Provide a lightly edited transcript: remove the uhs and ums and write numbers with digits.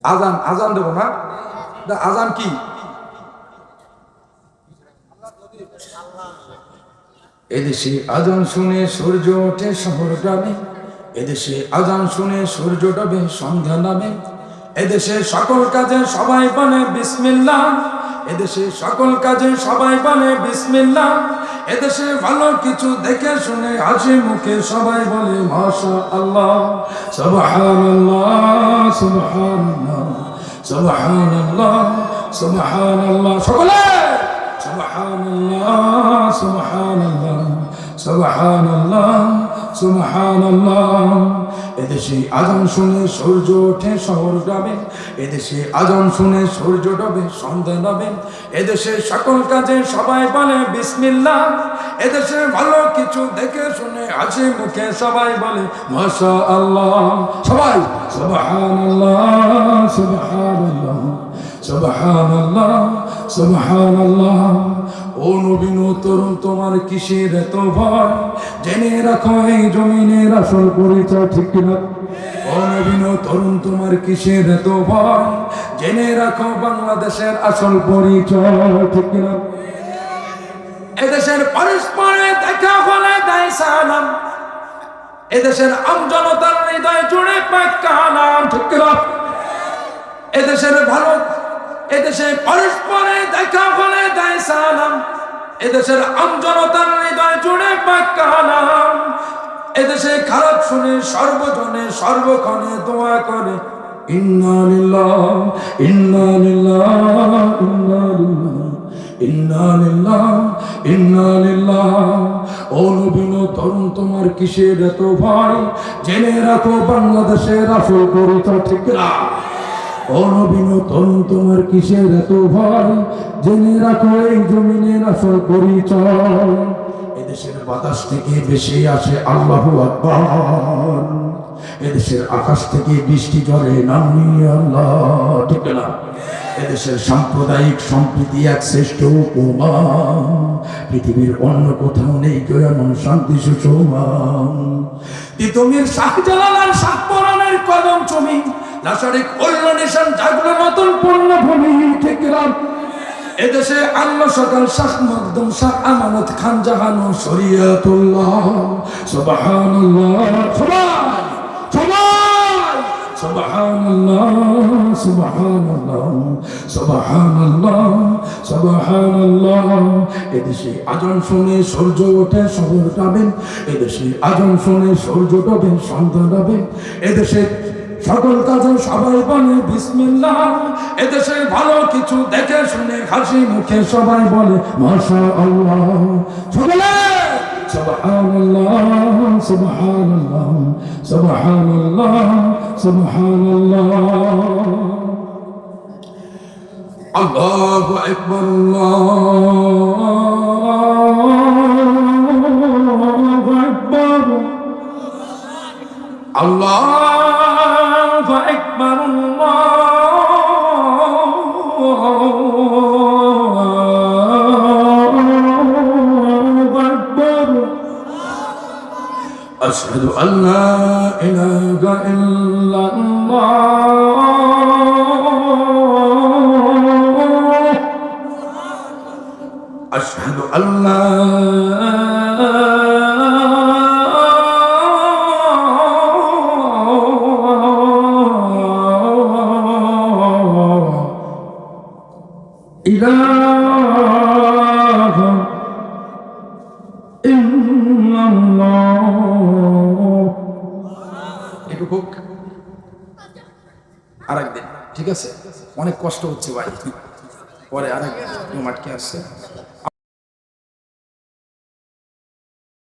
আজান আজান দেব না, আজান কি? এদেশে আজান শুনে সূর্য ওঠে শহর গ্রামে, এদেশে আজান শুনে সূর্য ডোবে সন্ধ্যা নামে, এদেশে সকল কাজে সবাই বলে বিসমিল্লাহ, এদেশে সকল কাজে সবাই বলে বিসমিল্লাহ, এদেশে ভালো কিছু দেখে শুনে হাসি মুখে সবাই বলে মাশাআল্লাহ, সুবহানাল্লাহ সুবহানাল্লাহ সুবহানাল্লাহ সুবহানাল্লাহ, সকলে সুবহানাল্লাহ সুবহানাল্লাহ সুবহানাল্লাহ সুবহানাল্লাহ। এদেশে আজান শুনে সূর্য ওঠে শহর গ্রামে, এদেশে আজান শুনে সূর্য ডোবে সন্ধ্যা নামে, এদেশে সকল কাজে সবাই বলে বিসমিল্লাহ, এদেশে ভালো কিছু দেখে শুনে হাসি মুখে সবাই বলে মাশাআল্লাহ, সবাই সুবহানাল্লাহ সুবহানাল্লাহ সুবহানাল্লাহ সুবহানাল্লাহ। ও নবীন তরুণ তোমার কিসের এত ভয়, জেনে রাখো এই জমিনের আসল পরিচয়, ঠিক কিনা? ও নবীন তরুণ তোমার কিসের এত ভয়, জেনে রাখো বাংলাদেশের আসল পরিচয়, ঠিক কিনা? এদেশের পরস্পরে দেখা হলে দেয় সালাম, এদেশের আমজনতার হৃদয় জুড়ে পাক কালাম, ঠিক কিনা? এদেশের ভালো, এদেশে পরস্পরে দেখা হলে দেয় সালাম, এদেশের আমজনতার হৃদয় জুড়ে পাক কালাম, এদেশে খারাপ শুনে সর্বজনে সর্বক্ষণে দোয়া করে ইন্না লিল্লাহ ইন্না লিল্লাহ ইন্না লিল্লাহ ইন্না লিল্লাহ ইন্না লিল্লাহ। ও নবীন তরুণ তোমার কিসের এত ভয়, জেনে রাখো বাংলাদেশের আসল পরিচয়, ঠিক না? ও নবীন তরুণ তোমার কিসের এত ভয়, জেনে রাখো এই জমিনের আসল পরিচয়। এদেশের বাতাস থেকে বেশি আসে আল্লাহু আকবার, এদেশের আকাশ থেকে বৃষ্টি ঝরে নাম নিয়ে আল্লাহ, ঠিক না? এদেশের সাম্প্রদায়িক সম্প্রীতি এক শ্রেষ্ঠ উপমা, পৃথিবীর অন্য কোথাও নেই কেউ এমন শান্তি সুষমা। তিতুমির শাহজালাল শাহপরানের কদম চুমি, লাশারিক অন্য নিশান জাগলো নতুন পূর্ণভূমি, ঠিক না? এদেশে আল্লাহ সকাল শাহ মখদুম শাহ আমানত খান জাহানো শরিয়াতুল্লাহ, সুবহানাল্লাহ সবাই সবাই সুবহানাল্লাহ সুবহানাল্লাহ সুবহানাল্লাহ সুবহানাল্লাহ। এদেশে আজান শুনে সূর্য ওঠে শহর গ্রামে, এদেশে আজান শুনে সূর্য ডোবে সন্ধ্যা নামে, এদেশে সকল কাজে সবাই বলে বিসমিল্লাহ, এদেশে ভালো কিছু দেখে শুনে হাসি মুখে সবাই বলে মাশাআল্লাহ, সকলে সুবহানাল্লাহ সুবহানাল্লাহ সুবহানাল্লাহ সুবহানাল্লাহ। আল্লাহু আকবার আল্লাহু আকবার আল্লাহু আকবার আল্লাহু আকবার। আশহাদু আল্লা ইলাহা ইল্লাল্লাহ, আশহাদু আল্লা ইলাহা ইল্লাল্লাহ। এটুকু আরেকদিন, ঠিক আছে? অনেক কষ্ট হচ্ছে ভাই, পরে আরেকদিন আটকে আসছে।